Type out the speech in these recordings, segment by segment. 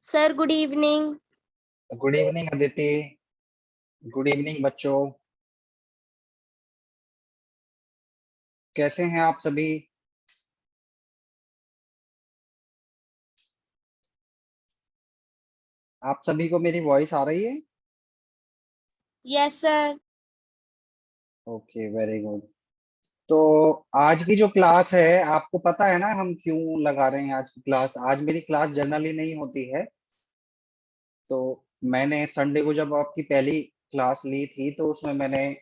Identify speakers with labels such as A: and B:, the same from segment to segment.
A: Sir good evening.
B: Good evening Aditi. Good evening बच्चों, कैसे हैं आप सभी? आप सभी को मेरी वॉइस आ रही है?
A: Yes sir.
B: Okay, very good. तो आज की जो क्लास है, आपको पता है ना हम क्यों लगा रहे हैं आज की क्लास? आज मेरी क्लास जनरली नहीं होती है। तो मैंने संडे को जब आपकी पहली क्लास ली थी तो उसमें मैंने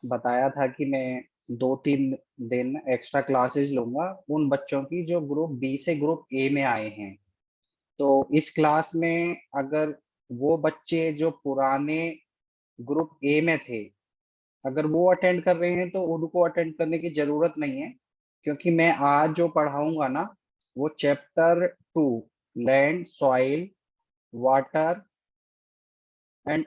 B: बताया था कि मैं 2-3 दिन एक्स्ट्रा क्लासेस लूंगा उन बच्चों की जो ग्रुप बी से ग्रुप ए में आए हैं। तो इस क्लास में अगर वो बच्चे जो पुराने ग्रुप ए में थे, अगर वो अटेंड कर रहे हैं तो उनको अटेंड करने की जरूरत नहीं है, क्योंकि मैं आज जो पढ़ाऊंगा ना वो chapter 2, land soil water and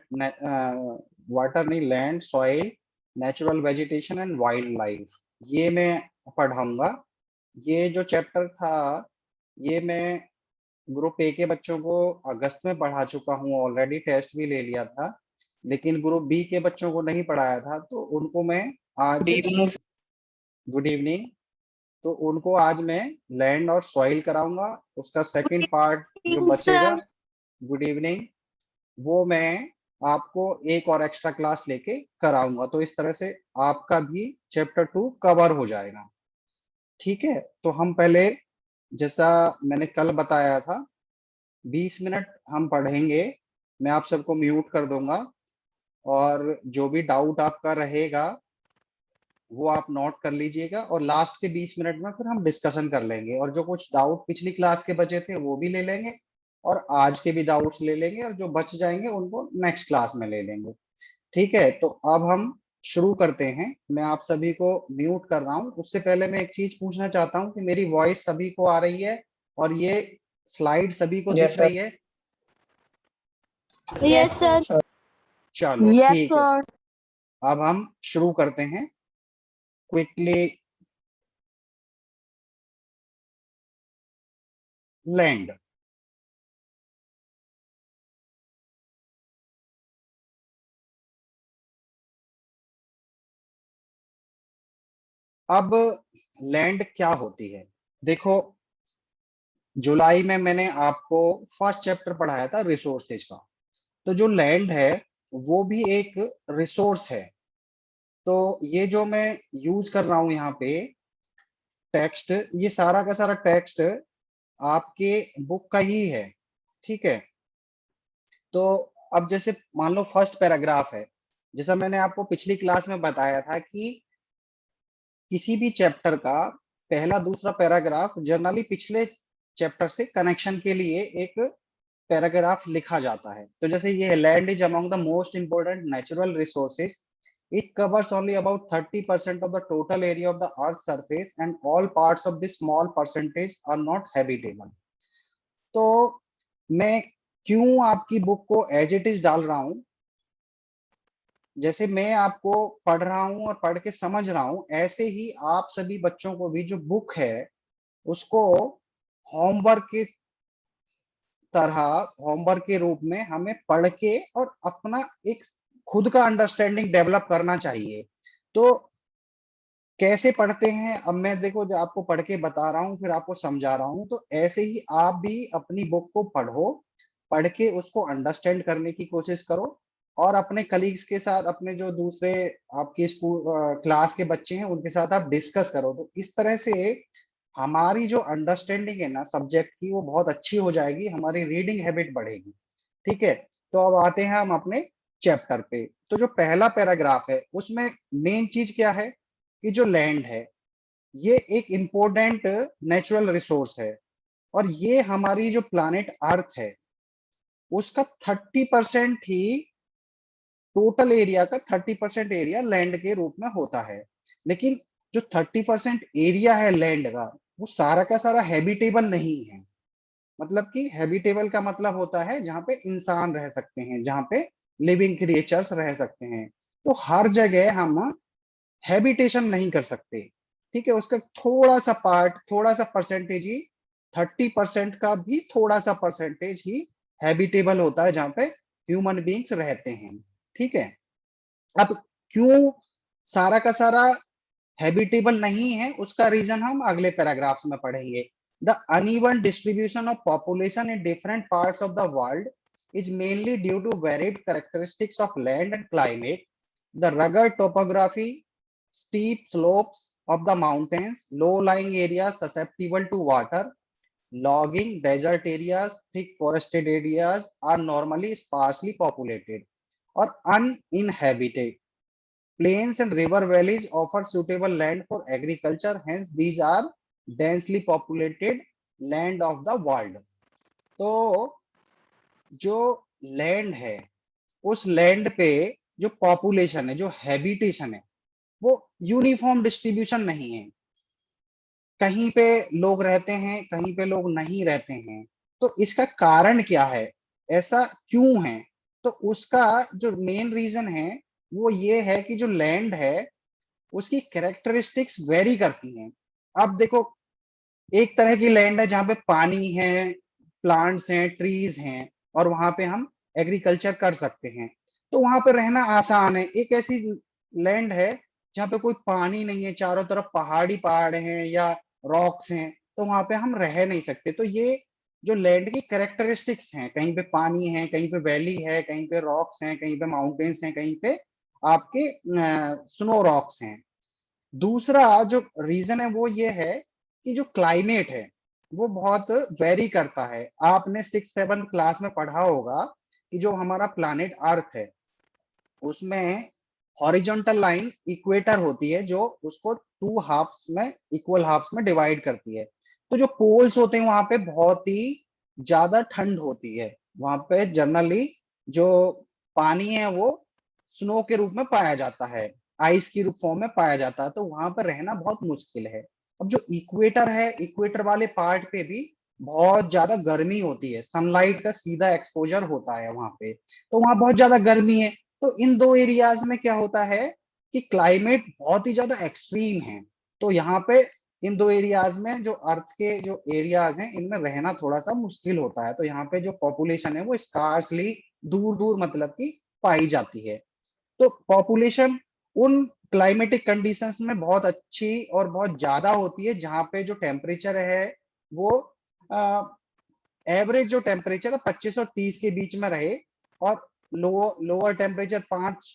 B: water नहीं, land soil natural vegetation and wildlife, ये मैं पढ़ाऊंगा। ये जो चैप्टर था ये मैं ग्रुप ए के बच्चों को अगस्त में पढ़ा चुका हूँ, ऑलरेडी टेस्ट भी ले लिया था। लेकिन ग्रुप बी के बच्चों को नहीं पढ़ाया था, तो उनको मैं आज गुड इवनिंग। तो उनको आज मैं लैंड और सॉइल कराऊंगा। उसका सेकंड पार्ट जो बचेगा,
A: सर
B: गुड इवनिंग, वो मैं आपको एक और एक्स्ट्रा क्लास लेके कराऊंगा। तो इस तरह से आपका भी चैप्टर 2 कवर हो जाएगा। ठीक है, तो हम पहले, जैसा मैंने कल बताया था, 20 मिनट हम पढ़ेंगे। मैं आप सबको म्यूट कर दूंगा और जो भी डाउट आपका रहेगा वो आप नोट कर लीजिएगा, और लास्ट के 20 मिनट में फिर हम डिस्कशन कर लेंगे, और जो कुछ डाउट पिछली क्लास के बचे थे वो भी ले लेंगे, और आज के भी डाउट्स ले लेंगे, और जो बच जाएंगे उनको नेक्स्ट क्लास में ले लेंगे। ठीक है, तो अब हम शुरू करते हैं। मैं आप सभी को म्यूट कर रहा हूँ। उससे पहले मैं एक चीज पूछना चाहता हूँ कि मेरी वॉइस सभी को आ रही है और ये स्लाइड सभी को दिख रही है?
A: Yes sir.
B: चलो
A: यस
B: ठीक है,
A: सर।
B: अब हम शुरू करते हैं क्विकली। लैंड, अब लैंड क्या होती है? देखो, जुलाई में मैंने आपको फर्स्ट चैप्टर पढ़ाया था रिसोर्सेज का। तो जो लैंड है वो भी एक रिसोर्स है। तो ये जो मैं यूज कर रहा हूं यहाँ पे टेक्स्ट, ये सारा का सारा टेक्स्ट आपके बुक का ही है। ठीक है, तो अब जैसे मान लो फर्स्ट पैराग्राफ है, जैसा मैंने आपको पिछली क्लास में बताया था कि किसी भी चैप्टर का पहला दूसरा पैराग्राफ जनरली पिछले चैप्टर से कनेक्शन के लिए एक पैराग्राफ लिखा जाता है। तो जैसे ये land is among the most important natural resources, it covers only about 30% of the total area of the earth's surface and all parts of this small percentage are not habitable। तो मैं क्यों आपकी बुक को as it is डाल रहा हूं? जैसे मैं आपको पढ़ रहा हूं और पढ़ के समझ रहा हूं, ऐसे ही आप सभी बच्चों को भी जो बुक है उसको होमवर्क की तरह, होमवर्क के रूप में हमें पढ़ के और अपना एक खुद का अंडरस्टैंडिंग डेवलप करना चाहिए। तो कैसे पढ़ते हैं, अब मैं देखो जो आपको पढ़ के बता रहा हूँ फिर आपको समझा रहा हूँ, तो ऐसे ही आप भी अपनी बुक को पढ़ो, पढ़ के उसको अंडरस्टैंड करने की कोशिश करो, और अपने कलीग्स के साथ, अपने जो दूसरे आपके स्कूल क्लास के बच्चे हैं उनके साथ आप डिस्कस करो। तो इस तरह से हमारी जो अंडरस्टैंडिंग है ना सब्जेक्ट की, वो बहुत अच्छी हो जाएगी, हमारी रीडिंग हैबिट बढ़ेगी। ठीक है, तो अब आते हैं हम अपने चैप्टर पे। तो जो पहला पैराग्राफ है उसमें मेन चीज क्या है कि जो लैंड है ये एक इम्पोर्टेंट नेचुरल रिसोर्स है, और ये हमारी जो प्लानेट अर्थ है उसका 30% ही, टोटल एरिया का 30% एरिया लैंड के रूप में होता है। लेकिन जो 30% एरिया है लैंड का, वो सारा का सारा हैबिटेबल नहीं है। मतलब कि हैबिटेबल का मतलब होता है जहाँ पे इंसान रह सकते हैं, जहाँ पे लिविंग क्रिएचर्स रह सकते हैं। तो हर जगह हम हैबिटेशन नहीं कर सकते। ठीक है, उसका थोड़ा सा पार्ट, थोड़ा सा परसेंटेज ही, 30% का भी थोड़ा सा परसेंटेज ही हैबिटेबल होता है, जहां पे ह्यूमन बींग्स रहते हैं। ठीक है, अब क्यों सारा का सारा हैबिटेबल नहीं है, उसका रीजन हम अगले पैराग्राफ्स में पढ़ेंगे। The uneven distribution of population in different parts of the world is mainly due to varied characteristics of land and climate. The rugged topography, steep slopes of the mountains, low-lying areas susceptible to water, logging, desert areas, thick forested areas are normally sparsely populated or uninhabited. Plains and river valleys offer suitable land for agriculture, hence these are densely populated land of the world. तो जो land है, उस land पे जो population है, जो habitation है, वो यूनिफॉर्म डिस्ट्रीब्यूशन नहीं है। कहीं पे लोग रहते हैं, कहीं पे लोग नहीं रहते हैं। तो इसका कारण क्या है, ऐसा क्यों है? तो उसका जो मेन रीजन है वो ये है कि जो लैंड है उसकी कैरेक्टरिस्टिक्स वेरी करती हैं। अब देखो, एक तरह की लैंड है जहां पे पानी है, प्लांट्स हैं, ट्रीज हैं, और वहां पे हम एग्रीकल्चर कर सकते हैं, तो वहां पे रहना आसान है। एक ऐसी लैंड है जहाँ पे कोई पानी नहीं है, चारों तरफ पहाड़ी पहाड़ हैं या रॉक्स हैं, तो वहां पे हम रह नहीं सकते। तो ये जो लैंड की कैरेक्टरिस्टिक्स हैं, कहीं पे पानी है, कहीं पे वैली है, कहीं पे रॉक्स हैं, कहीं पे माउंटेन्स हैं, कहीं पे आपके स्नो रॉक्स हैं। दूसरा जो रीजन है वो ये है कि जो क्लाइमेट है वो बहुत वेरी करता है। आपने 6 7 क्लास में पढ़ा होगा कि जो हमारा प्लानिट अर्थ है उसमें हॉरिजॉन्टल लाइन इक्वेटर होती है, जो उसको 2 हाफ्स में, इक्वल हाफ्स में डिवाइड करती है। तो जो पोल्स होते हैं वहां पे बहुत ही ज्यादा ठंड होती है। वहां पे जनरली जो पानी है वो स्नो के रूप में पाया जाता है, आइस की रूप फॉर्म में पाया जाता है, तो वहां पर रहना बहुत मुश्किल है। अब जो इक्वेटर है, इक्वेटर वाले पार्ट पे भी बहुत ज्यादा गर्मी होती है, सनलाइट का सीधा एक्सपोजर होता है वहां पे, तो वहां बहुत ज्यादा गर्मी है। तो इन दो एरियाज में क्या होता है कि क्लाइमेट बहुत ही ज्यादा एक्सट्रीम है। तो यहाँ पे इन दो एरियाज में, जो अर्थ के जो एरियाज हैं, इनमें रहना थोड़ा सा मुश्किल होता है। तो यहाँ पे जो पॉपुलेशन है वो स्कार्सली, दूर दूर मतलब की पाई जाती है। तो पॉपुलेशन उन क्लाइमेटिक कंडीशंस में बहुत अच्छी और बहुत ज्यादा होती है जहां पे जो टेम्परेचर है वो एवरेज जो टेम्परेचर है 25 और 30 के बीच में रहे, और लोअर टेम्परेचर 5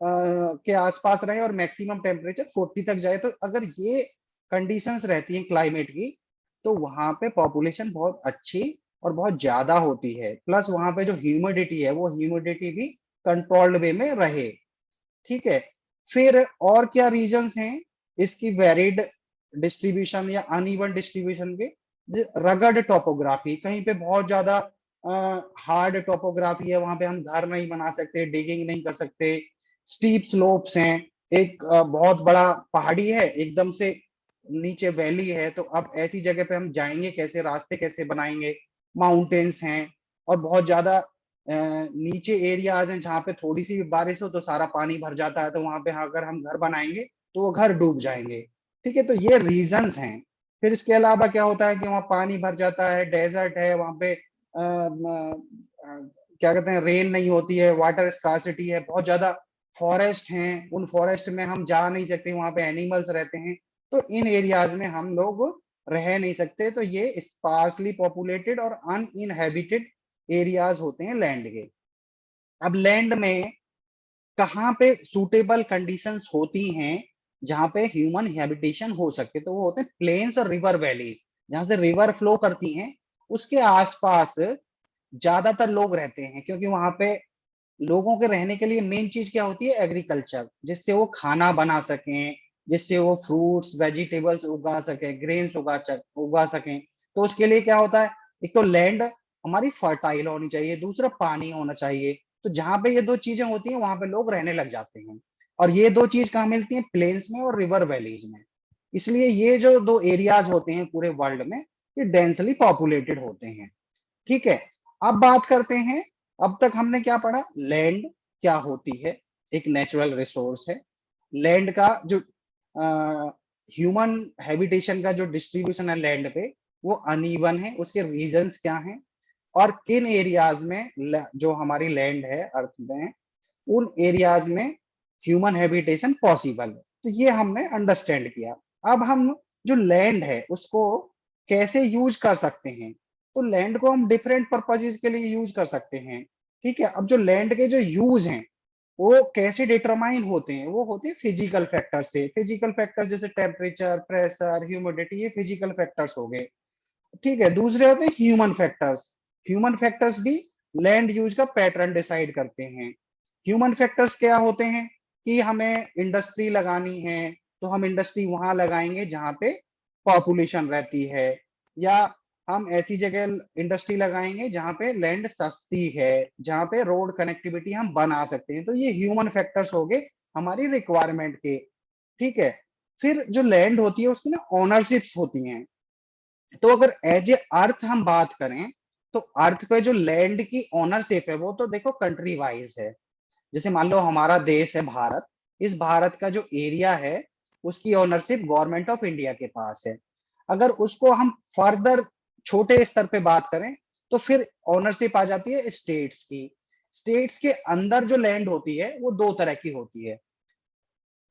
B: के आसपास रहे, और मैक्सिमम टेम्परेचर 40 तक जाए। तो अगर ये कंडीशंस रहती हैं क्लाइमेट की, तो वहां पे पॉपुलेशन बहुत अच्छी और बहुत ज्यादा होती है। प्लस वहां पे जो ह्यूमिडिटी है वो ह्यूमिडिटी भी कंट्रोल्ड वे में रहे। ठीक है, फिर और क्या रीजंस हैं इसकी वेरिड डिस्ट्रीब्यूशन या अनइवन डिस्ट्रीब्यूशन के? रगड टोपोग्राफी, कहीं पे बहुत ज्यादा हार्ड टोपोग्राफी है, वहां पे हम घर नहीं बना सकते, डिगिंग नहीं कर सकते। स्टीप स्लोप्स हैं, एक बहुत बड़ा पहाड़ी है, एकदम से नीचे वैली है, तो अब ऐसी जगह पे हम जाएंगे कैसे, रास्ते कैसे बनाएंगे? माउंटेन्स हैं, और बहुत ज्यादा नीचे एरियाज हैं जहाँ पे थोड़ी सी भी बारिश हो तो सारा पानी भर जाता है, तो वहां पे अगर हम घर बनाएंगे तो वो घर डूब जाएंगे। ठीक है, तो ये रीजंस हैं। फिर इसके अलावा क्या होता है कि वहाँ पानी भर जाता है, डेजर्ट है, वहां पे क्या कहते हैं, रेन नहीं होती है, वाटर स्कार्सिटी है, बहुत ज्यादा फॉरेस्ट हैं, उन फॉरेस्ट में हम जा नहीं सकते, वहां पे एनिमल्स रहते हैं, तो इन एरियाज में हम लोग रह नहीं सकते। तो ये स्पार्सली पॉपुलेटेड और अनइनहेबिटेड एरियाज होते हैं लैंड के। अब लैंड में कहाँ पे सूटेबल कंडीशंस होती हैं जहां पे ह्यूमन हैबिटेशन हो सके, तो वो होते हैं प्लेन्स और रिवर वैलीज, जहां से रिवर फ्लो करती हैं, उसके आसपास ज्यादातर लोग रहते हैं, क्योंकि वहां पे लोगों के रहने के लिए मेन चीज क्या होती है? एग्रीकल्चर, जिससे वो खाना बना सकें, जिससे वो फ्रूट्स वेजिटेबल्स उगा सकें, ग्रेन्स उगा सकें। तो उसके लिए क्या होता है, एक तो लैंड हमारी फर्टाइल होनी चाहिए, दूसरा पानी होना चाहिए। तो जहां पे ये दो चीजें होती हैं वहां पे लोग रहने लग जाते हैं, और ये दो चीज कहाँ मिलती हैं? प्लेन्स में और रिवर वैलीज में। इसलिए ये जो दो एरियाज होते हैं पूरे वर्ल्ड में, ये डेंसली पॉपुलेटेड होते हैं। ठीक है, अब बात करते हैं, अब तक हमने क्या पढ़ा? लैंड क्या होती है? एक नेचुरल रिसोर्स है। लैंड का जो ह्यूमन हैबिटेशन का जो डिस्ट्रीब्यूशन है लैंड पे, वो अनइवन है। उसके रीजंस क्या हैं? और किन एरियाज में जो हमारी लैंड है अर्थ में, उन एरियाज में ह्यूमन हैबिटेशन पॉसिबल है। तो ये हमने अंडरस्टैंड किया। अब हम जो लैंड है उसको कैसे यूज कर सकते हैं, तो लैंड को हम डिफरेंट पर्पजेज के लिए यूज कर सकते हैं। ठीक है, अब जो लैंड के जो यूज हैं वो कैसे डिटरमाइन होते हैं, वो होते हैं फिजिकल फैक्टर से। फिजिकल फैक्टर जैसे टेम्परेचर, प्रेशर, ह्यूमिडिटी, ये फिजिकल फैक्टर्स हो गए। ठीक है, दूसरे होते हैं ह्यूमन फैक्टर्स। ह्यूमन फैक्टर्स भी लैंड यूज का पैटर्न डिसाइड करते हैं। ह्यूमन फैक्टर्स क्या होते हैं कि हमें इंडस्ट्री लगानी है तो हम इंडस्ट्री वहां लगाएंगे जहां पे पॉपुलेशन रहती है, या हम ऐसी जगह इंडस्ट्री लगाएंगे जहां पे लैंड सस्ती है, जहां पे रोड कनेक्टिविटी हम बना सकते हैं। तो ये ह्यूमन फैक्टर्स हो गए हमारी रिक्वायरमेंट के। ठीक है, फिर जो लैंड होती है उसकी ना ओनरशिप्स होती हैं। तो अगर एज ए अर्थ हम बात करें तो अर्थ पे जो लैंड की ओनरशिप है वो तो देखो कंट्री वाइज है। जैसे मान लो हमारा देश है भारत, इस भारत का जो एरिया है उसकी ओनरशिप गवर्नमेंट ऑफ इंडिया के पास है। अगर उसको हम फर्दर छोटे स्तर पे बात करें तो फिर ओनरशिप आ जाती है स्टेट्स की। स्टेट्स के अंदर जो लैंड होती है वो दो तरह की होती है,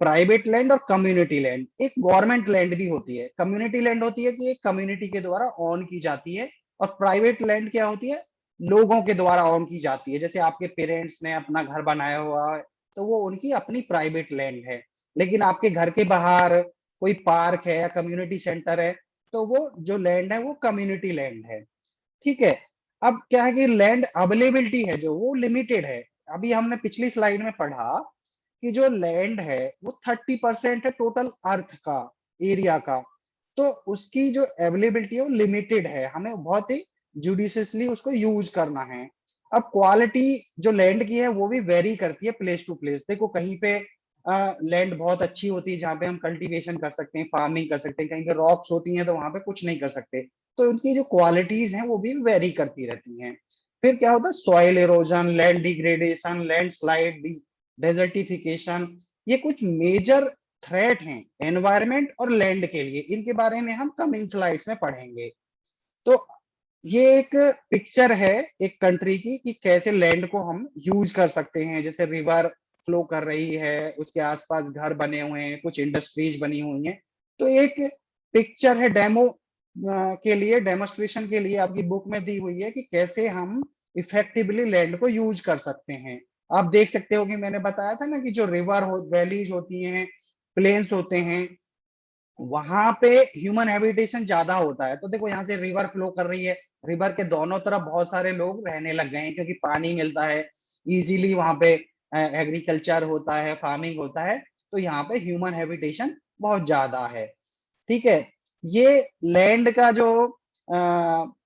B: प्राइवेट लैंड और कम्युनिटी लैंड। एक गवर्नमेंट लैंड भी होती है। कम्युनिटी लैंड होती है कि एक कम्युनिटी के द्वारा ऑन की जाती है, और प्राइवेट लैंड क्या होती है, लोगों के द्वारा ऑन की जाती है। जैसे आपके पेरेंट्स ने अपना घर बनाया हुआ है तो वो उनकी अपनी प्राइवेट लैंड है, लेकिन आपके घर के बाहर कोई पार्क है या कम्युनिटी सेंटर है तो वो जो लैंड है वो कम्युनिटी लैंड है। ठीक है, अब क्या है कि लैंड अवेलेबिलिटी है जो वो लिमिटेड है। अभी हमने पिछली स्लाइड में पढ़ा कि जो लैंड है वो 30% है टोटल अर्थ का एरिया का। तो उसकी जो अवेलेबिलिटी है वो लिमिटेड है, हमें बहुत ही जुडिशियसली उसको यूज करना है। अब क्वालिटी जो लैंड की है वो भी वेरी करती है प्लेस टू प्लेस। देखो कहीं पे लैंड बहुत अच्छी होती है जहाँ पे हम कल्टीवेशन कर सकते हैं, फार्मिंग कर सकते हैं, कहीं पे रॉक्स होती हैं तो वहां पे कुछ नहीं कर सकते। तो उनकी जो क्वालिटीज हैं वो भी वेरी करती रहती हैं। फिर क्या होता है, soil erosion, land degradation, landslide, desertification, ये कुछ मेजर थ्रेट हैं एनवायरमेंट और लैंड के लिए। इनके बारे में हम कमिंग स्लाइड्स में पढ़ेंगे। तो ये एक पिक्चर है एक कंट्री की कि कैसे लैंड को हम यूज कर सकते हैं। जैसे रिवर फ्लो कर रही है, उसके आसपास घर बने हुए हैं, कुछ इंडस्ट्रीज बनी हुई हैं। तो एक पिक्चर है डेमो के लिए, डेमोस्ट्रेशन के लिए आपकी बुक में दी हुई है कि कैसे हम इफेक्टिवली लैंड को यूज कर सकते हैं। आप देख सकते हो कि मैंने बताया था ना कि जो रिवर वैलीज होती हैं, प्लेन्स होते हैं, वहां पे ह्यूमन हैबिटेशन ज्यादा होता है। तो देखो यहाँ से रिवर फ्लो कर रही है, रिवर के दोनों तरफ बहुत सारे लोग रहने लग गए हैं क्योंकि पानी मिलता है इजीली। वहां पे एग्रीकल्चर होता है, फार्मिंग होता है, तो यहाँ पे ह्यूमन हैबिटेशन बहुत ज्यादा है। ठीक है, ये लैंड का जो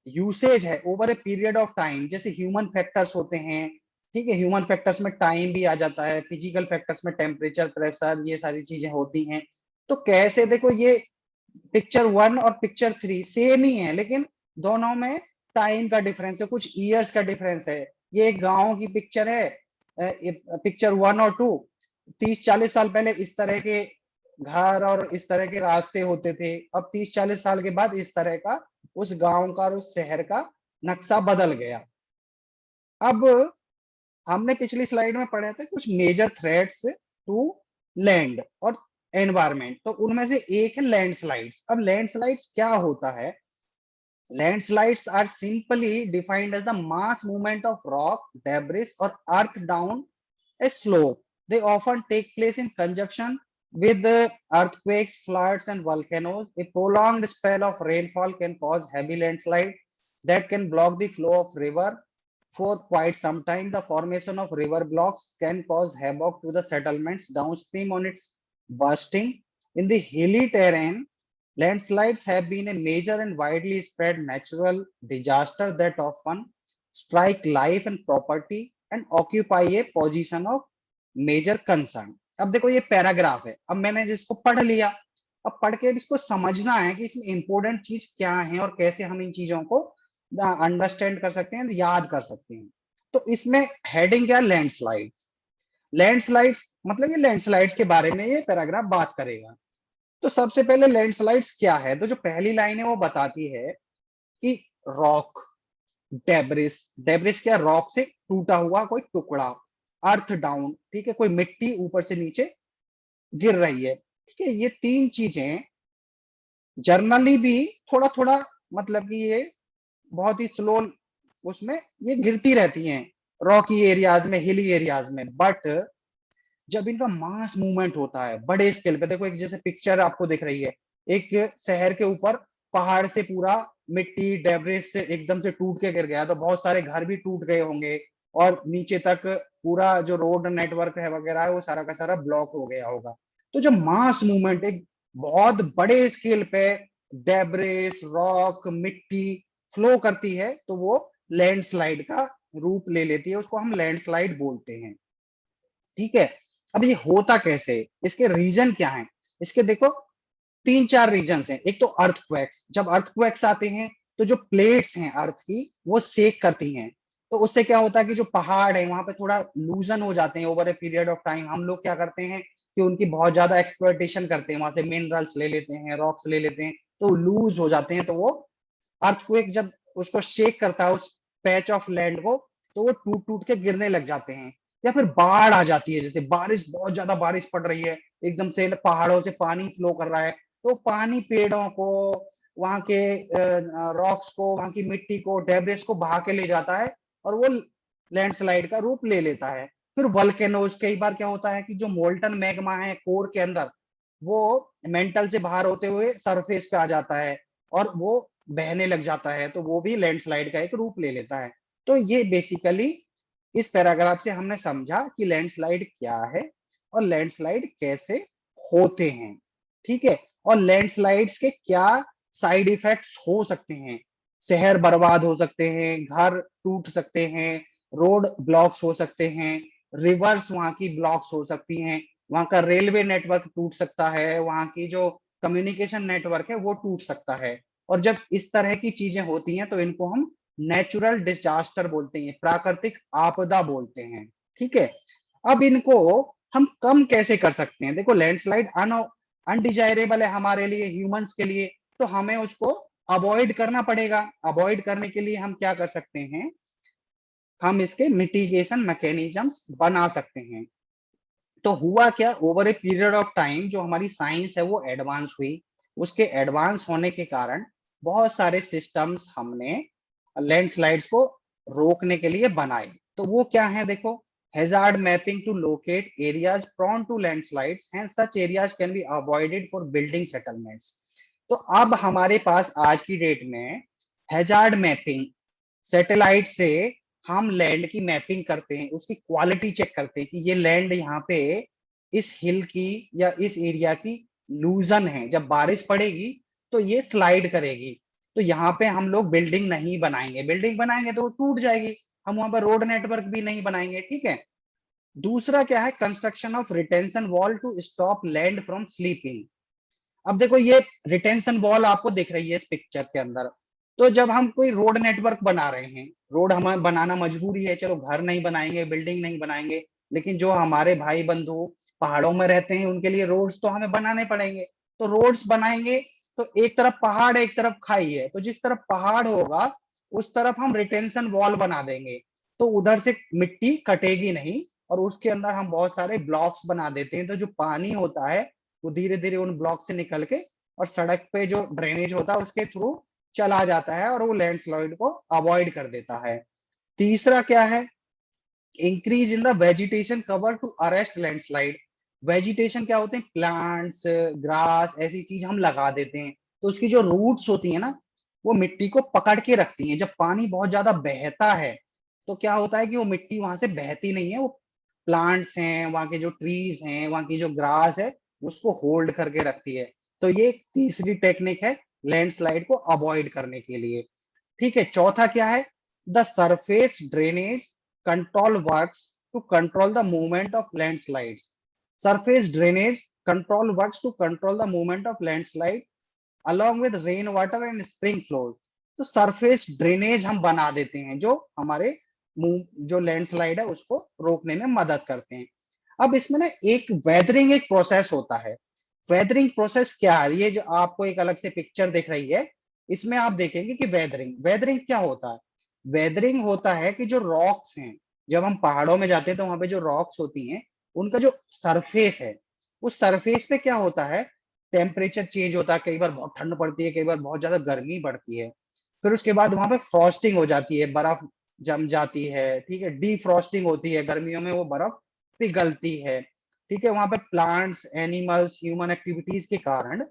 B: यूसेज है over a period of time, जैसे ह्यूमन फैक्टर्स होते हैं। ठीक है, ह्यूमन फैक्टर्स में टाइम भी आ जाता है, फिजिकल फैक्टर्स में टेम्परेचर, प्रेशर, ये सारी चीजें होती हैं। तो कैसे देखो ये पिक्चर 1 और पिक्चर 3 सेम ही है, लेकिन दोनों में टाइम का डिफरेंस है, कुछ ईयर्स का डिफरेंस है। ये एक गांव की पिक्चर है, पिक्चर 1 और 2। 30-40 साल पहले इस तरह के घर और इस तरह के रास्ते होते थे, अब 30-40 साल के बाद इस तरह का उस गांव का और उस शहर का नक्शा बदल गया। अब हमने पिछली स्लाइड में पढ़े थे कुछ मेजर थ्रेट्स टू लैंड और एनवायरमेंट, तो उनमें से एक है लैंडस्लाइड्स। अब लैंडस्लाइड्स क्या होता है, landslides are simply defined as the mass movement of rock, debris, or earth down a slope. They often take place in conjunction with earthquakes, floods, and volcanoes. A prolonged spell of rainfall can cause heavy landslide that can block the flow of river for quite some time. The formation of river blocks can cause havoc to the settlements downstream on its bursting. In the hilly terrain, landslides have been a major and widely spread natural disaster that often strike life and property and occupy a position of major concern. अब देखो ये paragraph है, अब मैंने जिसको पढ़ लिया, अब पढ़ के इसको समझना है कि इसमें इंपॉर्टेंट चीज क्या है और कैसे हम इन चीजों को अंडरस्टैंड कर सकते हैं, याद कर सकते हैं। तो इसमें हेडिंग क्या, लैंडस्लाइड्स। लैंडस्लाइड्स मतलब ये लैंडस्लाइड्स के बारे में ये पैराग्राफ बात करेगा। तो सबसे पहले लैंडस्लाइड्स क्या है, तो जो पहली लाइन है वो बताती है कि रॉक, डेब्रिस, डेब्रिस क्या, रॉक से टूटा हुआ कोई टुकड़ा। अर्थ डाउन, ठीक है, कोई मिट्टी ऊपर से नीचे गिर रही है, ठीक है। ये तीन चीजें जर्नली भी थोड़ा थोड़ा, मतलब कि ये बहुत ही स्लो उसमें ये गिरती रहती हैं, रॉकी एरियाज में, हिली एरियाज में। बट जब इनका मास मूवमेंट होता है बड़े स्केल पे, देखो एक जैसे पिक्चर आपको दिख रही है, एक शहर के ऊपर पहाड़ से पूरा मिट्टी डेब्रिस से एकदम से टूट के गिर गया, तो बहुत सारे घर भी टूट गए होंगे, और नीचे तक पूरा जो रोड नेटवर्क है वगैरह है वो सारा का सारा ब्लॉक हो गया होगा। तो जब मास मूवमेंट एक बहुत बड़े स्केल पे डेब्रिस, रॉक, मिट्टी फ्लो करती है, तो वो लैंडस्लाइड का रूप ले लेती है, उसको हम लैंडस्लाइड बोलते हैं, ठीक है। अब ये होता कैसे, इसके रीजन क्या है, इसके देखो तीन चार रीजंस हैं। एक तो अर्थक्वेक्स, जब अर्थक्वेक्स आते हैं तो जो प्लेट्स हैं अर्थ की वो शेक करती हैं, तो उससे क्या होता है कि जो पहाड़ है वहां पे थोड़ा लूजन हो जाते हैं over a period of time. हम लोग क्या करते हैं कि उनकी बहुत ज्यादा एक्सप्लॉइटेशन करते हैं, वहां से मिनरल्स ले लेते हैं, रॉक्स ले लेते हैं, तो लूज हो जाते हैं। तो वो अर्थक्वेक जब उसको शेक करता है उस पैच ऑफ लैंड को, तो वो टूट टूट के गिरने लग जाते हैं। या फिर बाढ़ आ जाती है, जैसे बारिश, बहुत ज्यादा बारिश पड़ रही है, एकदम से पहाड़ों से पानी फ्लो कर रहा है, तो पानी पेड़ों को, वहां के रॉक्स को, वहां की मिट्टी को, डेब्रिस को बहा के ले जाता है, और वो लैंडस्लाइड का रूप ले लेता है। फिर वल्केनोज, कई बार क्या होता है कि जो मोल्टन मैग्मा है कोर के अंदर, वो मेंटल से बाहर होते हुए सरफेस पे आ जाता है, और वो बहने लग जाता है, तो वो भी लैंडस्लाइड का एक रूप ले लेता है। तो ये बेसिकली इस पैराग्राफ से हमने समझा कि लैंडस्लाइड क्या है और लैंडस्लाइड कैसे होते हैं, ठीक है। और लैंडस्लाइड्स के क्या साइड इफेक्ट्स हो सकते हैं, शहर बर्बाद हो सकते हैं, घर टूट सकते हैं, रोड ब्लॉक्स हो सकते हैं, रिवर्स वहां की ब्लॉक्स हो सकती हैं, वहां का रेलवे नेटवर्क टूट सकता है, वहां की जो कम्युनिकेशन नेटवर्क है वो टूट सकता है। और जब इस तरह की चीजें होती हैं तो इनको हम नेचुरल डिजास्टर बोलते हैं, प्राकृतिक आपदा बोलते हैं, ठीक है। अब इनको हम कम कैसे कर सकते हैं, देखो लैंडस्लाइड अनडिजायरेबल है हमारे लिए, ह्यूमंस के लिए, तो हमें उसको अवॉइड करना पड़ेगा। अवॉइड करने के लिए हम क्या कर सकते हैं, हम इसके मिटिगेशन मैकेनिज्म्स बना सकते हैं। तो हुआ क्या, over a period of time जो हमारी साइंस है वो एडवांस हुई, उसके एडवांस होने के कारण बहुत सारे सिस्टम्स हमने लैंडस्लाइड्स को रोकने के लिए बनाए। तो वो क्या है देखो, hazard mapping to locate areas prone to landslides and such areas can be avoided for building settlements. तो अब हमारे पास आज की डेट में हैजार्ड मैपिंग, सैटेलाइट से हम लैंड की मैपिंग करते हैं, उसकी क्वालिटी चेक करते हैं कि ये लैंड यहाँ पे इस हिल की या इस एरिया की लूजन है, जब बारिश पड़ेगी तो ये स्लाइड करेगी, तो यहाँ पे हम लोग बिल्डिंग नहीं बनाएंगे, बिल्डिंग बनाएंगे तो वो टूट जाएगी, हम वहां पर रोड नेटवर्क भी नहीं बनाएंगे, ठीक है। दूसरा क्या है, construction of retention wall to stop land from slipping. अब देखो ये रिटेंशन वॉल आपको दिख रही है इस पिक्चर के अंदर, तो जब हम कोई रोड नेटवर्क बना रहे हैं, रोड हमें बनाना मजबूरी है, चलो घर नहीं बनाएंगे, बिल्डिंग नहीं बनाएंगे, लेकिन जो हमारे भाई बंधु पहाड़ों में रहते हैं उनके लिए रोड्स तो हमें बनाने पड़ेंगे। तो रोड्स बनाएंगे तो एक तरफ पहाड़ है एक तरफ खाई है, तो जिस तरफ पहाड़ होगा उस तरफ हम रिटेंशन वॉल बना देंगे, तो उधर से मिट्टी कटेगी नहीं, और उसके अंदर हम बहुत सारे ब्लॉक्स बना देते हैं, तो जो पानी होता है वो धीरे धीरे उन ब्लॉक से निकल के और सड़क पे जो ड्रेनेज होता है उसके थ्रू चला जाता है, और वो लैंडस्लाइड को अवॉइड कर देता है। तीसरा क्या है, increase in the vegetation cover to arrest landslide. Vegetation क्या होते हैं, प्लांट्स, ग्रास, ऐसी चीज हम लगा देते हैं, तो उसकी जो रूट्स होती है ना, वो मिट्टी को पकड़ के रखती हैं। जब पानी बहुत ज्यादा बहता है तो क्या होता है कि वो मिट्टी वहां से बहती नहीं है, वो प्लांट्स हैं, वहां के जो ट्रीज हैं, वहां की जो ग्रास है, उसको होल्ड करके रखती है। तो ये एक तीसरी टेक्निक है लैंडस्लाइड को अवॉइड करने के लिए, ठीक है। चौथा क्या है, the surface drainage control works to control the movement of landslides. Surface drainage control works to control the movement of landslide along with rain water and spring flows. तो सरफेस ड्रेनेज हम बना देते हैं जो हमारे जो लैंडस्लाइड है उसको रोकने में मदद करते हैं। अब इसमें ना एक वेदरिंग एक प्रोसेस होता है। वेदरिंग प्रोसेस क्या है, ये जो आपको एक अलग से पिक्चर दिख रही है, इसमें आप देखेंगे कि वेदरिंग वेदरिंग क्या होता है। वेदरिंग होता है कि जो रॉक्स हैं, जब हम पहाड़ों में जाते हैं तो वहां पे जो रॉक्स होती हैं, उनका जो सरफेस है, उस सरफेस पे क्या होता है, टेम्परेचर चेंज होता है, कई बार बहुत ठंड पड़ती है, कई बार बहुत ज्यादा गर्मी पड़ती है। फिर उसके बाद वहां पे फ्रॉस्टिंग हो जाती है, बर्फ जम जाती है, ठीक है, डीफ्रॉस्टिंग होती है, गर्मियों में वो बर्फ पिघलती है, ठीक है। वहां पे प्लांट्स, एनिमल्स, ह्यूमन एक्टिविटीज के कारण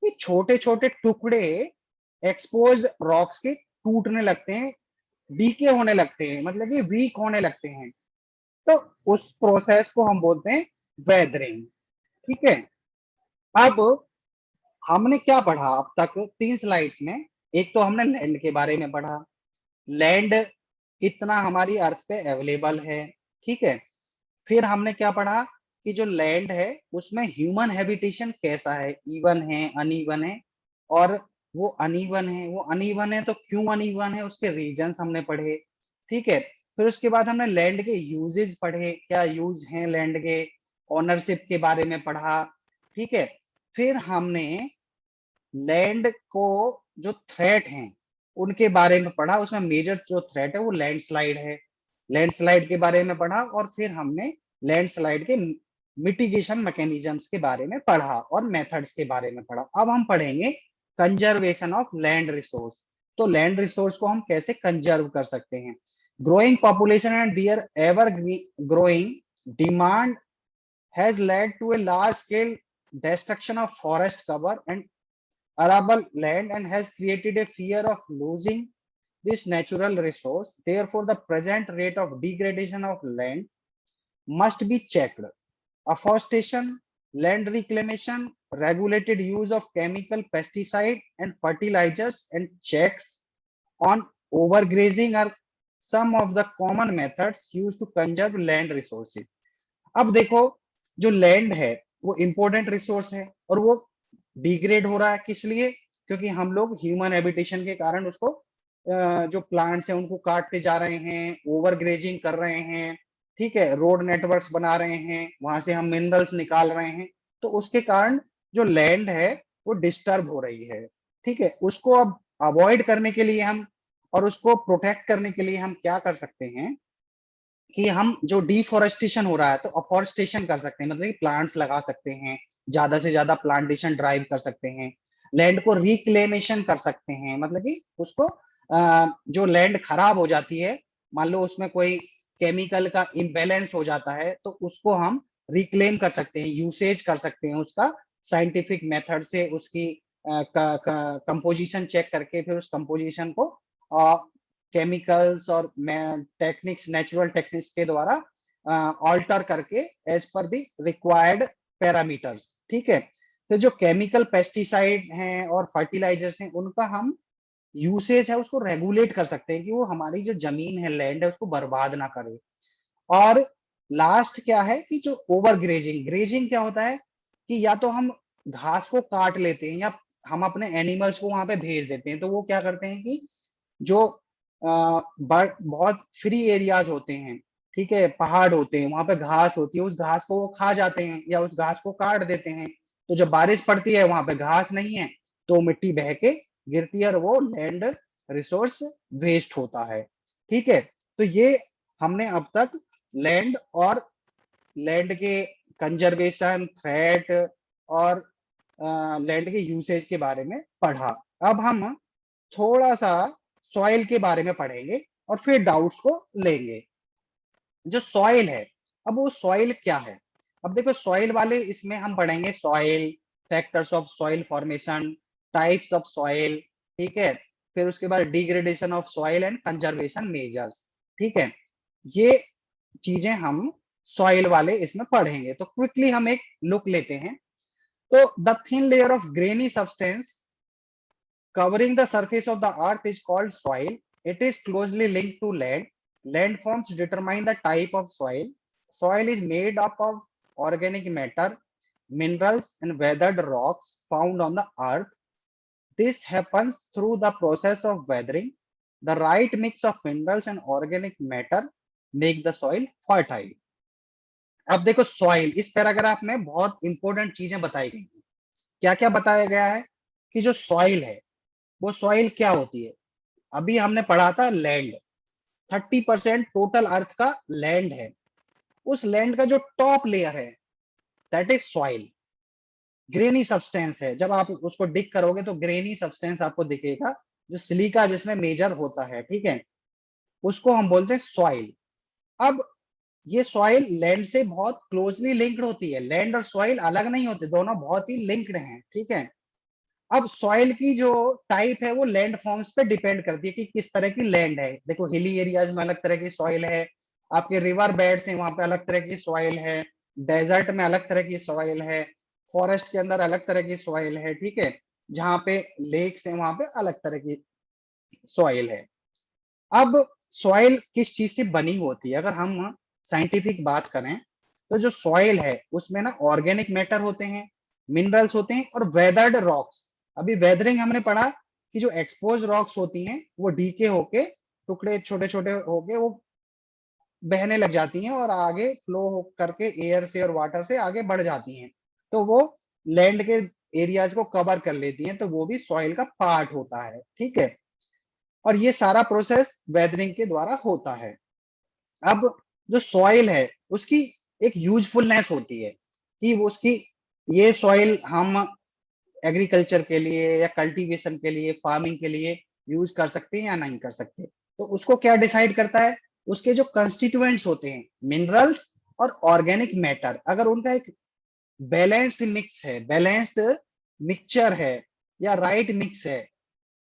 B: ये छोटे छोटे टुकड़े एक्सपोज रॉक्स के टूटने लगते हैं, डीके होने लगते हैं, मतलब कि वीक होने लगते हैं। तो उस प्रोसेस को हम बोलते हैं वेदरिंग, ठीक है। अब हमने क्या पढ़ा अब तक 3 स्लाइड्स में? एक तो हमने लैंड के बारे में पढ़ा, लैंड कितना हमारी अर्थ पे अवेलेबल है, ठीक है। फिर हमने क्या पढ़ा कि जो लैंड है उसमें ह्यूमन हैबिटेशन कैसा है, इवन है, अनइवन है, और वो अनइवन है तो क्यों अनइवन है, उसके रीजंस हमने पढ़े, ठीक है। फिर उसके बाद हमने लैंड के यूजेस पढ़े, क्या यूज हैं लैंड के, ओनरशिप के बारे में पढ़ा, ठीक है। फिर हमने लैंड को जो थ्रेट हैं उनके बारे में पढ़ा, उसमें मेजर जो थ्रेट है वो लैंडस्लाइड है, लैंडस्लाइड के बारे में पढ़ा। और फिर हमने लैंडस्लाइड के मिटिगेशन मैकेनिज्म्स के बारे में पढ़ा और मेथड्स के बारे में पढ़ा। अब हम पढ़ेंगे कंजर्वेशन ऑफ लैंड रिसोर्स। तो लैंड रिसोर्स को हम कैसे कंजर्व कर सकते हैं? Growing population and their ever growing demand has led to a large scale destruction of forest cover and arable land and has created a fear of losing this natural resource. Therefore, the present rate of degradation of land must be checked. Afforestation, land reclamation, regulated use of chemical pesticide and fertilizers, and checks on overgrazing are some of the common methods used to conserve land resources. अब देखो, जो land है वो important resource है और वो degrade हो रहा है, किस लिए? क्योंकि हम लोग ह्यूमन हैबिटेशन के कारण उसको जो प्लांट्स हैं उनको काटते जा रहे हैं, ओवर ग्रेजिंग कर रहे हैं, ठीक है, रोड नेटवर्क्स बना रहे हैं, वहां से हम मिनरल्स निकाल रहे हैं, तो उसके कारण जो लैंड है वो डिस्टर्ब हो रही है, ठीक है। उसको अब अवॉइड करने के लिए हम, और उसको प्रोटेक्ट करने के लिए हम क्या कर सकते हैं कि हम जो डिफोरेस्टेशन हो रहा है तो अफोरेस्टेशन कर सकते हैं, मतलब कि प्लांट्स लगा सकते हैं, ज्यादा से ज्यादा प्लांटेशन ड्राइव कर सकते हैं, लैंड को रिक्लेमेशन कर सकते हैं, मतलब कि उसको जो लैंड खराब हो जाती है, मान लो उसमें कोई केमिकल का इम्बेलेंस हो जाता है, तो उसको हम रिक्लेम कर सकते हैं, यूसेज कर सकते हैं उसका, साइंटिफिक मेथड से उसकी कंपोजिशन चेक करके फिर उस कंपोजिशन को केमिकल्स और टेक्निक्स, नेचुरल टेक्निक्स के द्वारा ऑल्टर करके as per the required parameters, ठीक है। तो जो केमिकल पेस्टिसाइड हैं और फर्टिलाइजर्स हैं उनका हम यूसेज है उसको रेगुलेट कर सकते हैं कि वो हमारी जो जमीन है, लैंड है, उसको बर्बाद ना करे। और लास्ट क्या है कि जो ओवर ग्रेजिंग, ग्रेजिंग क्या होता है कि या तो हम घास को काट लेते हैं या हम अपने एनिमल्स को वहां पे भेज देते हैं, तो वो क्या करते हैं कि जो बहुत फ्री एरियाज होते हैं, ठीक है, पहाड़ होते हैं, वहां पे घास होती है, उस घास को वो खा जाते हैं या उस घास को काट देते हैं। तो जब बारिश पड़ती है वहां पे घास नहीं है, तो मिट्टी बह के गिरती है और वो लैंड रिसोर्स वेस्ट होता है, ठीक है। तो ये हमने अब तक लैंड और लैंड के कंजर्वेशन, थ्रेट और लैंड के यूसेज के बारे में पढ़ा। अब हम थोड़ा सा सॉइल के बारे में पढ़ेंगे और फिर डाउट्स को लेंगे। जो सॉइल है, अब वो सॉइल क्या है? अब देखो, सॉइल वाले इसमें हम पढ़ेंगे soil, factors of soil formation, types of soil, ठीक है। फिर उसके बाद degradation of soil and conservation measures, ठीक है। ये चीजें हम सॉइल वाले इसमें पढ़ेंगे। तो क्विकली हम एक लुक लेते हैं। तो the thin layer of granny substance covering the surface of the earth is called soil. It is closely linked to land. Landforms determine the type of soil. Soil is made up of organic matter, minerals, and weathered rocks found on the earth. This happens through the process of weathering. The right mix of minerals and organic matter make the soil fertile. अब देखो, soil इस paragraph में बहुत important चीजें बताई गई हैं। क्या क्या बताया गया है कि जो सॉइल है वो सॉइल क्या होती है? अभी हमने पढ़ा था लैंड, 30% टोटल अर्थ का लैंड है। उस लैंड का जो टॉप लेयर है that is soil, granny substance है। जब आप उसको डिक करोगे तो ग्रेनी सब्सटेंस आपको दिखेगा, जो सिलिका जिसमें मेजर होता है, ठीक है, उसको हम बोलते हैं सॉइल। अब ये सॉइल लैंड से बहुत क्लोजली लिंक्ड होती है, लैंड और सॉइल अलग नहीं होते, दोनों बहुत ही लिंक्ड हैं, ठीक है। अब सॉइल की जो टाइप है वो लैंड फॉर्म्स पे डिपेंड करती है कि किस तरह की लैंड है। देखो हिली एरियाज में अलग तरह की सॉइल है, आपके रिवर बेड्स हैं वहां पे अलग तरह की सॉइल है, डेजर्ट में अलग तरह की सॉइल है, फॉरेस्ट के अंदर अलग तरह की सॉइल है, ठीक है, जहां पे लेक्स हैं वहां पे अलग तरह की सॉइल है। अब सॉइल किस चीज से बनी होती है, अगर हम साइंटिफिक बात करें तो जो सॉइल है उसमें ना ऑर्गेनिक मैटर होते हैं, मिनरल्स होते हैं और वेदर्ड रॉक्स। अभी वेदरिंग हमने पढ़ा कि जो एक्सपोज रॉक्स होती हैं वो डीके होके, टुकड़े छोटे छोटे होके वो बहने लग जाती हैं और आगे फ्लो करके एयर से और वाटर से आगे बढ़ जाती हैं, तो वो लैंड के एरियाज को कवर कर लेती हैं, तो वो भी सॉइल का पार्ट होता है, ठीक है। और ये सारा प्रोसेस वेदरिंग के द्वारा होता है। अब जो सॉइल है उसकी एक यूजफुलनेस होती है कि वो उसकी, ये सॉइल हम एग्रीकल्चर के लिए या कल्टीवेशन के लिए, फार्मिंग के लिए यूज कर सकते हैं या नहीं कर सकते। तो उसको क्या डिसाइड करता है, उसके जो कंस्टिट्यूएंट्स होते हैं, मिनरल्स और ऑर्गेनिक मैटर, अगर उनका एक बैलेंस्ड मिक्स है, बैलेंस्ड मिक्सचर है या राइट मिक्स है,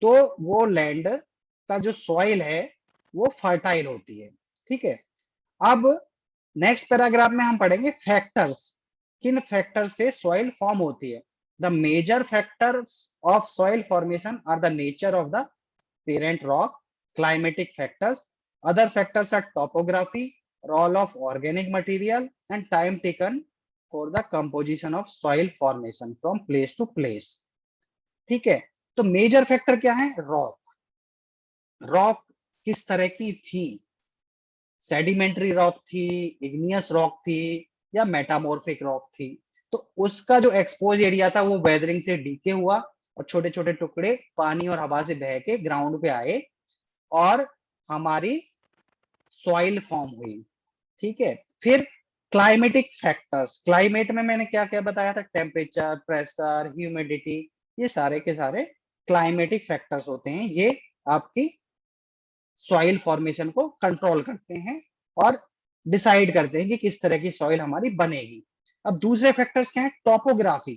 B: तो वो लैंड का जो सॉइल है वो फर्टाइल होती है, ठीक है। अब नेक्स्ट पैराग्राफ में हम पढ़ेंगे फैक्टर्स, किन फैक्टर से सॉइल फॉर्म होती है। The major factors of soil formation are the nature of the parent rock, climatic factors, other factors are topography, role of organic material and time taken for the composition of soil formation from place to place, ठीक है। तो major factor क्या है, rock, rock किस तरह की थी, sedimentary rock थी, इग्नियस रॉक थी या मेटामॉर्फिक रॉक थी। तो उसका जो एक्सपोज एरिया था वो वेदरिंग से डीके हुआ और छोटे छोटे टुकड़े पानी और हवा से बह के ग्राउंड पे आए और हमारी सॉइल फॉर्म हुई, ठीक है। फिर क्लाइमेटिक फैक्टर्स, क्लाइमेट में मैंने क्या क्या बताया था, टेम्परेचर, प्रेशर, ह्यूमिडिटी, ये सारे के सारे क्लाइमेटिक फैक्टर्स होते हैं, ये आपकी सॉइल फॉर्मेशन को कंट्रोल करते हैं और डिसाइड करते हैं कि किस तरह की सॉइल हमारी बनेगी। अब दूसरे फैक्टर्स क्या है, टोपोग्राफी,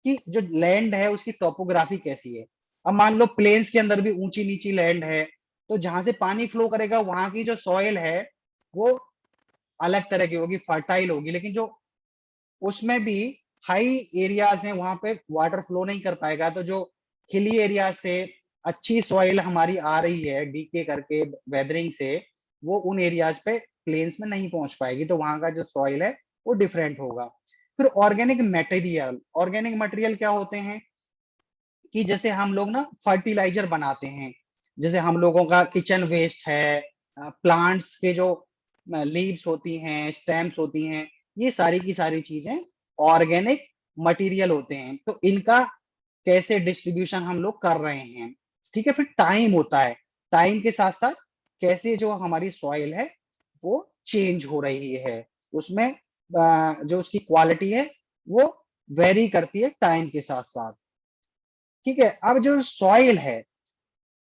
B: कि जो लैंड है उसकी टोपोग्राफी कैसी है। अब मान लो प्लेन्स के अंदर भी ऊंची नीची लैंड है, तो जहां से पानी फ्लो करेगा वहां की जो सॉइल है वो अलग तरह की होगी, फर्टाइल होगी, लेकिन जो उसमें भी हाई एरियाज हैं वहां पे वाटर फ्लो नहीं कर पाएगा, तो जो हिली एरिया से अच्छी सॉइल हमारी आ रही है डीके करके वेदरिंग से, वो उन एरियाज पे प्लेन्स में नहीं पहुंच पाएगी, तो वहां का जो सॉइल है वो डिफरेंट होगा। फिर ऑर्गेनिक मटेरियल, ऑर्गेनिक मटेरियल क्या होते हैं कि जैसे हम लोग ना फर्टिलाइजर बनाते हैं, जैसे हम लोगों का किचन वेस्ट है, प्लांट्स के जो लीव्स होती हैं, स्टेम्स होती हैं, ये सारी की सारी चीजें ऑर्गेनिक मटेरियल होते हैं, तो इनका कैसे डिस्ट्रीब्यूशन हम लोग कर रहे हैं, ठीक है। फिर टाइम होता है, टाइम के साथ साथ कैसे जो हमारी सॉइल है वो चेंज हो रही है, उसमें जो उसकी क्वालिटी है वो वेरी करती है टाइम के साथ साथ, ठीक है। अब जो सॉइल है,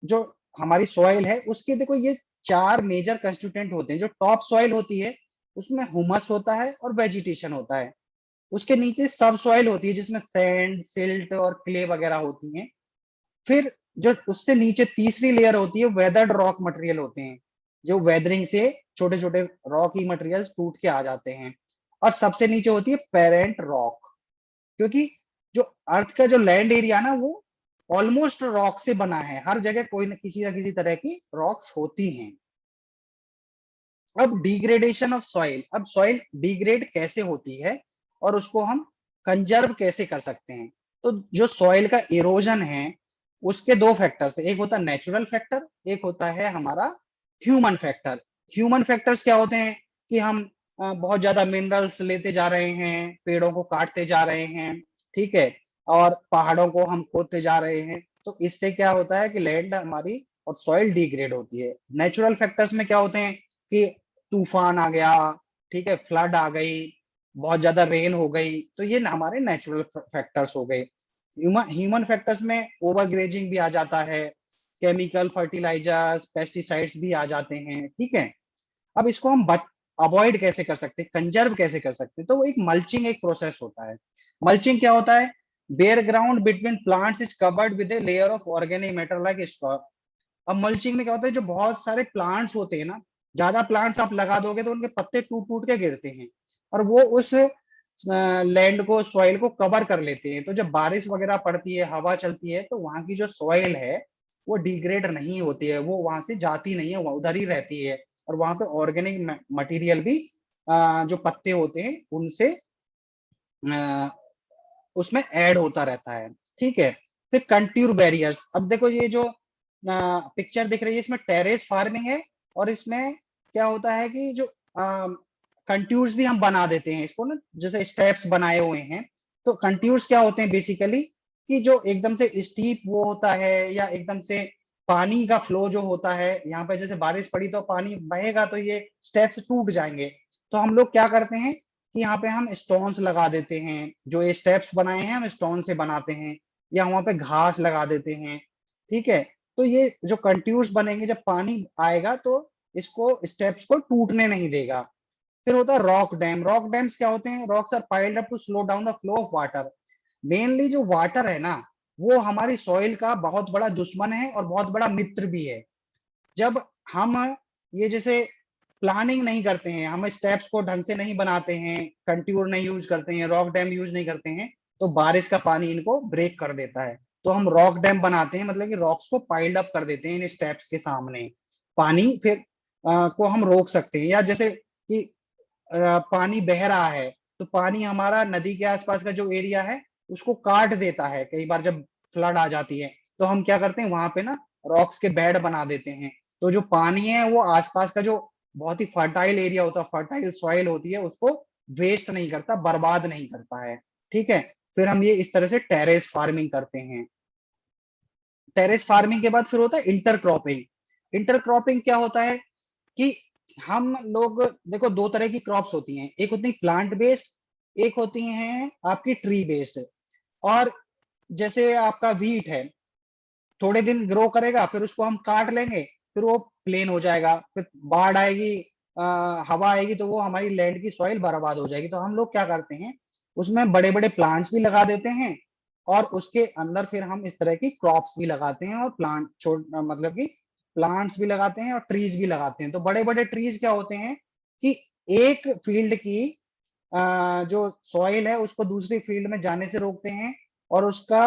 B: जो हमारी सॉइल है उसके देखो ये चार मेजर कंस्टिट्यूएंट होते हैं। जो टॉप सॉइल होती है उसमें ह्यूमस होता है और वेजिटेशन होता है, उसके नीचे सब सॉइल होती है जिसमें सैंड, सिल्ट और क्ले वगैरह होती हैं। फिर जो उससे नीचे तीसरी लेयर होती है वेदर्ड रॉक मटेरियल होते हैं, जो वेदरिंग से छोटे छोटे रॉकी मटेरियल टूट के आ जाते हैं। और सबसे नीचे होती है पेरेंट रॉक, क्योंकि जो अर्थ का जो लैंड एरिया ना वो ऑलमोस्ट रॉक से बना है, हर जगह कोई ना किसी तरह की रॉक्स होती हैं। अब डिग्रेडेशन ऑफ सॉइल, अब सॉइल डिग्रेड कैसे होती है और उसको हम कंजर्व कैसे कर सकते हैं। तो जो सॉइल का इरोजन है उसके दो फैक्टर्स, एक होता है नेचुरल फैक्टर, एक होता है हमारा ह्यूमन फैक्टर। ह्यूमन फैक्टर्स क्या होते हैं कि हम बहुत ज्यादा मिनरल्स लेते जा रहे हैं, पेड़ों को काटते जा रहे हैं, ठीक है, और पहाड़ों को हम खोदते जा रहे हैं, तो इससे क्या होता है कि लैंड हमारी और सॉइल डिग्रेड होती है। नेचुरल फैक्टर्स में क्या होते हैं कि तूफान आ गया, ठीक है, फ्लड आ गई, बहुत ज्यादा रेन हो गई, तो ये हमारे नेचुरल फैक्टर्स हो गए। ह्यूमन फैक्टर्स में ओवर ग्रेजिंग भी आ जाता है, केमिकल फर्टिलाइजर्स पेस्टिसाइड्स भी आ जाते हैं, ठीक है। अब इसको हम अवॉइड कैसे कर सकते हैं, कंजर्व कैसे कर सकते हैं, तो वो एक मल्चिंग एक प्रोसेस होता है। मल्चिंग क्या होता है? Bare ground between plants is covered with a layer of organic matter like stalk. अब मल्चिंग में क्या होता है, जो बहुत सारे प्लांट्स होते हैं ना, ज्यादा प्लांट्स आप लगा दोगे तो उनके पत्ते टूट टूट के गिरते हैं और वो उस लैंड को, सॉइल को कवर कर लेते हैं। तो जब बारिश वगैरह पड़ती है, हवा चलती है, तो वहां की जो सॉइल है वो डिग्रेड नहीं होती है, वो वहां से जाती नहीं है, वो उधर ही रहती है। और वहां पे ऑर्गेनिक मटेरियल भी जो पत्ते होते हैं उनसे उसमें ऐड होता रहता है, ठीक है। फिर कंट्यूर बैरियर्स, अब देखो ये जो पिक्चर दिख रही है इसमें टेरेस फार्मिंग है, और इसमें क्या होता है कि जो कंट्यूर्स भी हम बना देते हैं इसको ना, जैसे स्टेप्स बनाए हुए हैं। तो कंट्यूर्स क्या होते हैं बेसिकली, कि जो एकदम से स्टीप वो होता है, या एकदम से पानी का फ्लो जो होता है, यहाँ पे जैसे बारिश पड़ी तो पानी बहेगा तो ये स्टेप्स टूट जाएंगे। तो हम लोग क्या करते हैं कि यहाँ पे हम स्टोन्स लगा देते हैं, जो ये स्टेप्स बनाए हैं हम स्टोन से बनाते हैं, या वहां पे घास लगा देते हैं, ठीक है। तो ये जो कंट्यूर्स बनेंगे, जब पानी आएगा तो इसको, स्टेप्स को टूटने नहीं देगा। फिर होता है रॉक डैम। रॉक डैम्स क्या होते हैं? Rocks are piled up to slow down the flow of water. Mainly जो वाटर है ना, वो हमारी सॉइल का बहुत बड़ा दुश्मन है और बहुत बड़ा मित्र भी है। जब हम ये जैसे प्लानिंग नहीं करते हैं, हम स्टेप्स को ढंग से नहीं बनाते हैं, कंट्यूर नहीं यूज करते हैं, रॉक डैम यूज नहीं करते हैं, तो बारिश का पानी इनको ब्रेक कर देता है। तो हम रॉक डैम बनाते हैं, मतलब कि रॉक्स को पाइल्ड अप कर देते हैं इन स्टेप्स के सामने, पानी फिर को हम रोक सकते हैं। या जैसे कि पानी बह रहा है, तो पानी हमारा नदी के आसपास का जो एरिया है उसको काट देता है कई बार जब फ्लड आ जाती है। तो हम क्या करते हैं, वहां पे ना रॉक्स के बेड बना देते हैं। तो जो पानी है वो आसपास का जो बहुत ही फर्टाइल एरिया होता है, फर्टाइल सॉइल होती है, उसको वेस्ट नहीं करता, बर्बाद नहीं करता है, ठीक है। फिर हम ये इस तरह से टेरेस फार्मिंग करते हैं। टेरेस फार्मिंग के बाद फिर होता है इंटरक्रॉपिंग। इंटरक्रॉपिंग क्या होता है कि हम लोग देखो, दो तरह की क्रॉप्स होती हैं, एक होती है प्लांट बेस्ड, एक होती हैं आपकी ट्री बेस्ड। और जैसे आपका व्हीट है, थोड़े दिन ग्रो करेगा, फिर उसको हम काट लेंगे, फिर वो प्लेन हो जाएगा, फिर बाढ़ आएगी, हवा आएगी, तो वो हमारी लैंड की सॉइल बर्बाद हो जाएगी। तो हम लोग क्या करते हैं, उसमें बड़े बड़े प्लांट्स भी लगा देते हैं, और उसके अंदर फिर हम इस तरह की क्रॉप्स भी लगाते हैं, और प्लांट छोड़ मतलब कि प्लांट्स भी लगाते हैं और ट्रीज भी लगाते हैं। तो बड़े बड़े ट्रीज क्या होते हैं कि एक फील्ड की जो सॉइल है उसको दूसरी फील्ड में जाने से रोकते हैं, और उसका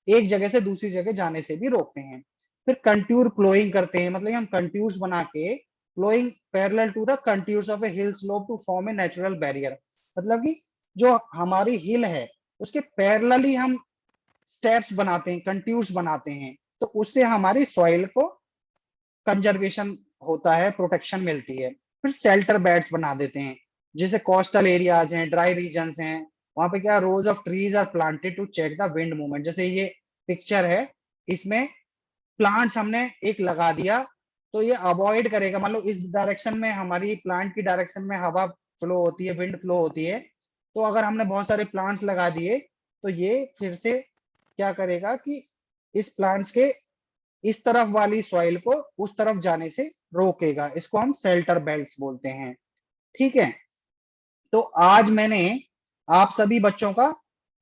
B: एक जगह से दूसरी जगह जाने से भी रोकते हैं। फिर कंट्यूर प्लोइंग करते हैं, मतलब हम कंट्यूर्स बना के ploughing parallel to the contours of a hill slope to form a natural barrier. मतलब कि जो हमारी हिल है उसके पैरेलली हम स्टेप्स बनाते हैं, कंट्यूर्स बनाते हैं, तो उससे हमारी सॉइल को कंजर्वेशन होता है, प्रोटेक्शन मिलती है। फिर शेल्टर बेड्स बना देते हैं, जैसे कोस्टल एरियाज हैं, ड्राई रीजन्स हैं, वहां पे क्या rows of trees are planted to check the wind movement. जैसे ये पिक्चर है, इसमें प्लांट्स हमने एक लगा दिया, तो ये अवॉइड करेगा, मान लो इस डायरेक्शन में हमारी प्लांट की डायरेक्शन में हवा फ्लो होती है, विंड फ्लो होती है, तो अगर हमने बहुत सारे प्लांट्स लगा दिए तो ये फिर से क्या करेगा कि इस प्लांट्स के इस तरफ वाली सॉइल को उस तरफ जाने से रोकेगा। इसको हम शेल्टर बेल्ट्स बोलते हैं, ठीक है। तो आज मैंने आप सभी बच्चों का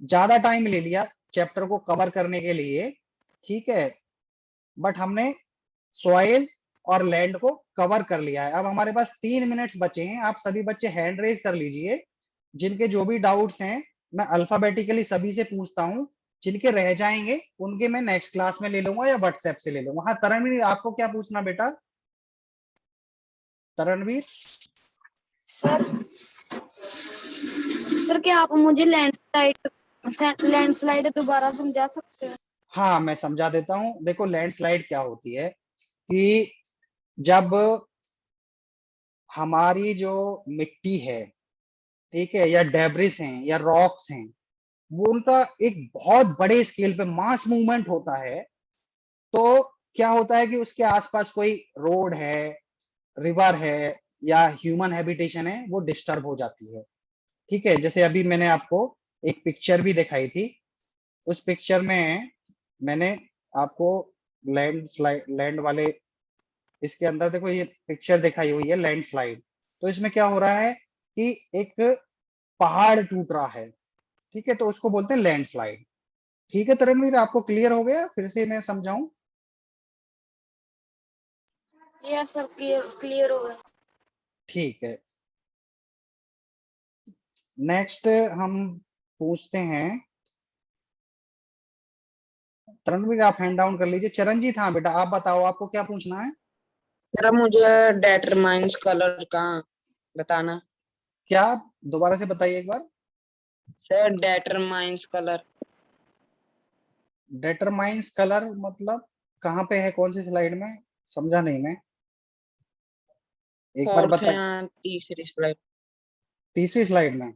B: ज्यादा टाइम ले लिया चैप्टर को कवर करने के लिए, ठीक है, बट हमने सॉइल और लैंड को कवर कर लिया है। अब हमारे पास 3 मिनट्स बचे हैं, आप सभी बच्चे हैंड रेज कर लीजिए, जिनके जो भी डाउट्स हैं मैं अल्फाबेटिकली सभी से पूछता हूँ, जिनके रह जाएंगे उनके मैं नेक्स्ट क्लास में ले लूंगा या व्हाट्सएप से ले लूंगा। हाँ तरणवीर, आपको क्या पूछना बेटा? तरणवीर,
A: सर सर क्या आप मुझे लैंडस्लाइड दोबारा समझा सकते हैं?
B: हाँ मैं समझा देता हूँ। देखो लैंडस्लाइड क्या होती है कि जब हमारी जो मिट्टी है, ठीक है, या डेब्रिस हैं या रॉक्स हैं, वो उनका एक बहुत बड़े स्केल पे मास मूवमेंट होता है, तो क्या होता है कि उसके आसपास कोई रोड है, रिवर है या ह्यूमन हैबिटेशन है, वो डिस्टर्ब हो जाती है। ठीक है, जैसे अभी मैंने आपको एक पिक्चर भी दिखाई थी, उस पिक्चर में मैंने आपको लैंड वाले, इसके अंदर देखो ये पिक्चर दिखाई हुई है लैंडस्लाइड। तो इसमें क्या हो रहा है कि एक पहाड़ टूट रहा है, ठीक है, तो उसको बोलते हैं लैंडस्लाइड। ठीक है तरणवीर, आपको क्लियर हो गया? फिर से मैं समझाऊं?
A: यस सर, क्लियर क्लियर हो गया।
B: ठीक है, नेक्स्ट हम पूछते हैं। तरणवीर आप हैंड डाउन कर लीजिए। चरणजीत, हाँ बेटा आप बताओ, आपको क्या पूछना है?
C: सर मुझे डेटरमाइंस कलर का बताना।
B: क्या? दोबारा से बताइए एक बार।
C: Sir determines colour.
B: Determines colour मतलब कहाँ पे है, कौन सी स्लाइड में? समझा नहीं मैं, एक बार
C: 4th
B: बताइए।
C: या तीसरी स्लाइड।
B: तीसरी स्लाइड में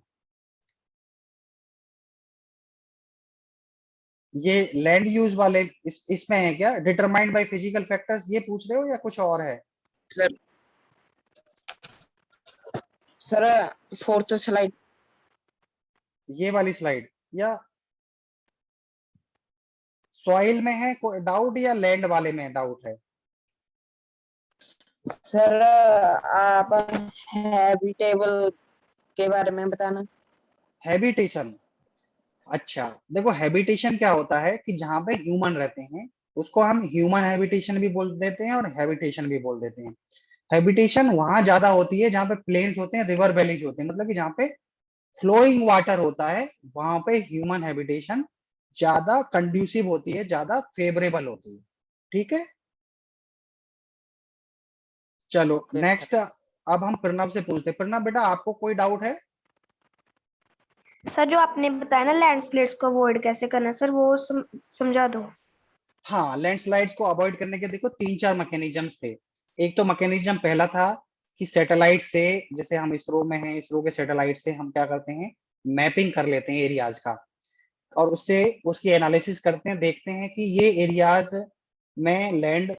B: ये लैंड यूज वाले इसमें है क्या? डिटरमाइंड बाय फिजिकल फैक्टर्स ये पूछ रहे हो या कुछ और है?
C: Sir sir 4th slide.
B: ये वाली स्लाइड या सॉइल में है कोई डाउट, या लैंड वाले में डाउट है?
C: सर आप हैबिटेबल के बारे में बताना।
B: हैबिटेशन, अच्छा देखो हैबिटेशन क्या होता है कि जहां पे ह्यूमन रहते हैं उसको हम ह्यूमन हैबिटेशन भी बोल देते हैं और हैबिटेशन भी बोल देते हैं। हैबिटेशन वहां ज्यादा होती है जहां पे प्लेन्स होते हैं, रिवर वैलीज होते हैं, मतलब कि जहां पे फ्लोइंग वाटर होता है, वहां पे ह्यूमन हैबिटेशन ज्यादा कंड्यूसिव होती है, ज्यादा फेवरेबल होती है। ठीक है, चलो
C: ओके सर।
B: नेक्स्ट अब हम प्रणव से पूछते हैं। प्रणव बेटा आपको कोई डाउट है?
D: सर जो आपने बताया ना लैंडस्लाइड्स को अवॉइड कैसे करना है सर, वो समझा दो।
B: हाँ, लैंडस्लाइड्स को अवॉइड करने के देखो 3-4 मैकेनिज्म्स थे। एक तो मैकेनिज्म पहला था कि सैटेलाइट से, जैसे हम इसरो में हैं, इसरो के सैटेलाइट से हम क्या करते हैं, मैपिंग कर लेते हैं एरियाज का, और उससे उसकी एनालिसिस करते हैं, देखते हैं कि ये एरियाज में लैंड